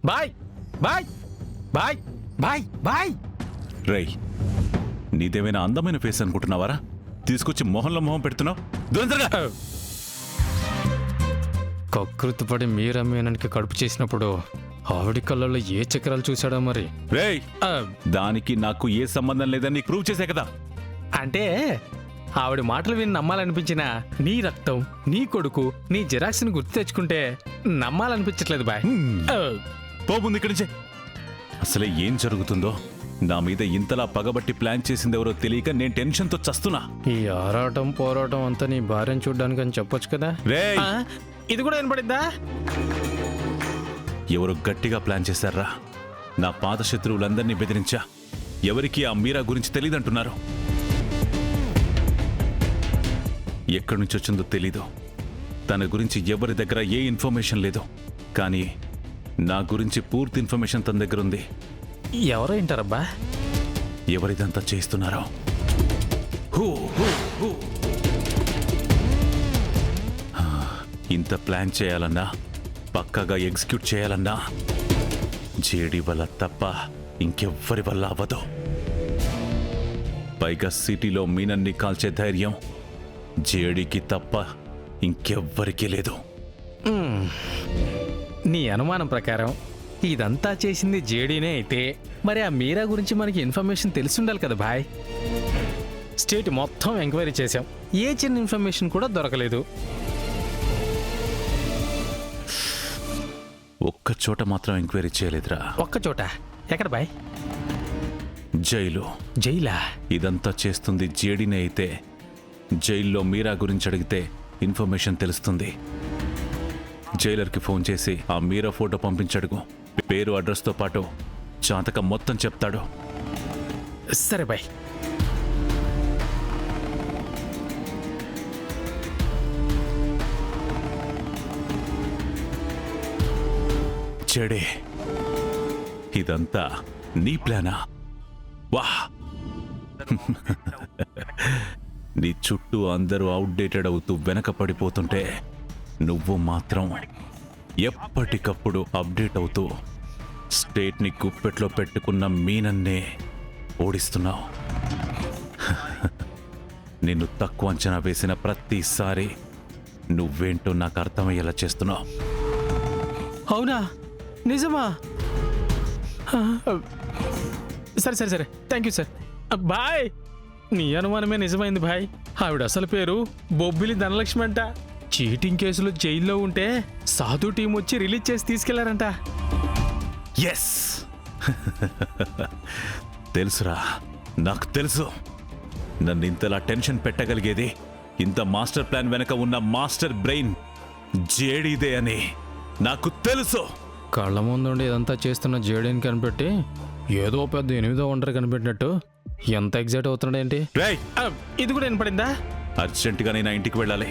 Bye bye bye bye bye. రేయ్, నీదేమైనా అందమైన ఫేస్ అనుకుంటున్నావారా? తీసుకొచ్చి మొహంలో మొహం పెడుతున్నావు. దొందరగా కకృతిపడి మీరమ్మేనానికి కడుపు చేసినప్పుడు ఆవిడి కళ్ళల్లో ఏ చక్రాలు చూశాడో మరి. రేయ్, దానికి నాకు ఏ సంబంధం లేదని నీకు ప్రూవ్ చేసే కదా. అంటే ఆవిడ మాటలు విని నమ్మాలనిపించినా నీ రక్తం, నీ కొడుకు, నీ జిరాక్స్ని గుర్తు తెచ్చుకుంటే నమ్మాలనిపించట్లేదు బాయ్. పోబుంది ఇక్కడి నుంచే. అసలే ఏం జరుగుతుందో, నా మీద ఇంతలా పగబట్టి ప్లాన్ చేసిందెవరో తెలియక నేను టెన్షన్తో చస్తున్నా. ఈ ఆరాటం పోరాటం అంతా నీ భార్యను చూడ్డానికి అని చెప్పొచ్చు కదా. రేయ్, ఇది కూడా వినపడిందా? ఎవరు గట్టిగా ప్లాన్ చేశారా? నా పాత శత్రువులందరినీ బెదిరించా. ఎవరికి ఆ మీరా గురించి తెలియదంటున్నారు. ఎక్కడి నుంచి వచ్చిందో తెలీదు. తన గురించి ఎవరి దగ్గర ఏ ఇన్ఫర్మేషన్ లేదు. కానీ నా గురించి పూర్తి ఇన్ఫర్మేషన్ తన దగ్గర ఉంది. ఎవరో వింటారబ్బా? ఎవరిదంతా చేస్తున్నారో. ఇంత ప్లాన్ చేయాలన్నా, పక్కాగా ఎగ్జిక్యూట్ చేయాలన్నా జేడి వల్ల తప్ప ఇంకెవ్వరి వల్ల అవ్వదు. పైగా సిటీలో మీనన్ని కాల్చే ధైర్యం జేడీకి తప్ప ఇంకెవ్వరికీ లేదు. నీ అనుమానం ప్రకారం ఇదంతా చేసింది జేడీనే అయితే మరి ఆ మీరా గురించి మనకి ఇన్ఫర్మేషన్ తెలిసిండాలి కదా భాయ్. స్టేట్ మొత్తం ఎంక్వైరీ చేశాం, ఏ చిన్న ఇన్ఫర్మేషన్ కూడా దొరకలేదు. ఒక్క చోట మాత్రం ఎంక్వైరీ చేయలేదురా. ఒక్క చోట? ఎక్కడ బాయ్? జైలు. జైలా? ఇదంతా చేస్తుంది జేడీనే అయితే జైల్లో మీరా గురించి అడిగితే ఇన్ఫర్మేషన్ తెలుస్తుంది. జైలర్కి ఫోన్ చేసి ఆ మీరా ఫోటో పంపించడుగు. పేరు, అడ్రస్తో పాటు జాతకం మొత్తం చెప్తాడు. సరే బాయ్. చెడే, ఇదంతా నీ ప్లానా? వాహ్! నీ చుట్టూ అందరూ అవుట్డేటెడ్ అవుతూ వెనక పడిపోతుంటే నువ్వు మాత్రం ఎప్పటికప్పుడు అప్డేట్ అవుతూ స్టేట్ని గుప్పెట్లో పెట్టుకున్న మీనన్నే ఓడిస్తున్నావు. నిన్ను తక్కువ అంచనా వేసిన ప్రతిసారి నువ్వేంటో నాకు అర్థమయ్యేలా చేస్తున్నావు. అవునా? నిజమా? సరే సరే సరే, థ్యాంక్ యూ సార్. బాయ్. నీ అనుమానమే నిజమైంది భాయ్. ఆవిడ అసలు పేరు బొబ్బిలి ధనలక్ష్మి అంట. చీటింగ్ కేసులో జైల్లో ఉంటే సాధు టీం వచ్చి రిలీజ్ చేసి తీసుకెళ్లారంట. ఎస్, తెలుసురా, నాకు తెలుసు. నన్ను ఇంతలా టెన్షన్ పెట్టగలిగేది, ఇంత మాస్టర్ ప్లాన్ వెనక ఉన్న మాస్టర్ బ్రెయిన్ జేడీదే అని నాకు తెలుసు. కళ్ళ ముందుండి ఇదంతా చేస్తున్న జేడీని కనిపెట్టి ఏదో పెద్ద 8వ ఒంటరి కనిపెట్టినట్టు ఎంత ఎగ్జైట్ అవుతున్నాడేంటి? రేయ్, ఇది కూడా వినపడిందా? అర్జెంటుగా నేను ఇంటికి వెళ్ళాలి.